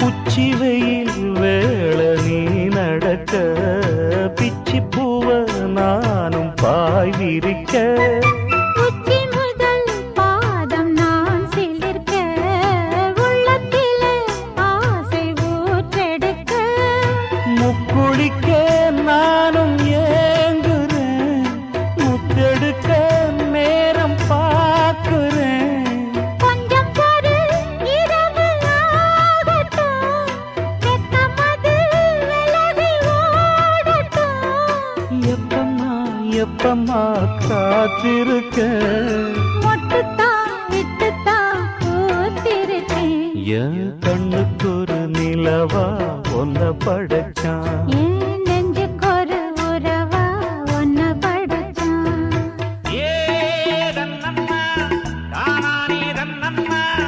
உச்சி வெயில் வேள நீ நடக்க பிச்சி பூவ நானும் பாய் விரிக்க உச்சி முதல் பாதம் நான் சிலிர்க்க உள்ளத்திலே ஆசை ஊற்றெடுக்க முக்குளிக்க நானும் ஏங்குறேன் முத்தெடுக்க நேரம் பார்க்கிறேன் கொஞ்சம் பொறு இரவு ஆகட்டும் வெக்கமது விலகி ஓடட்டும் எப்பம்மா எப்பம்மா காத்திருக்க மொட்டுத்தான் விட்டுத்தான் பூத்திருக்கேன் என் கண்ணுக்கு ஒரு நிலவா ஒன்ன படைச்சான் ஏன்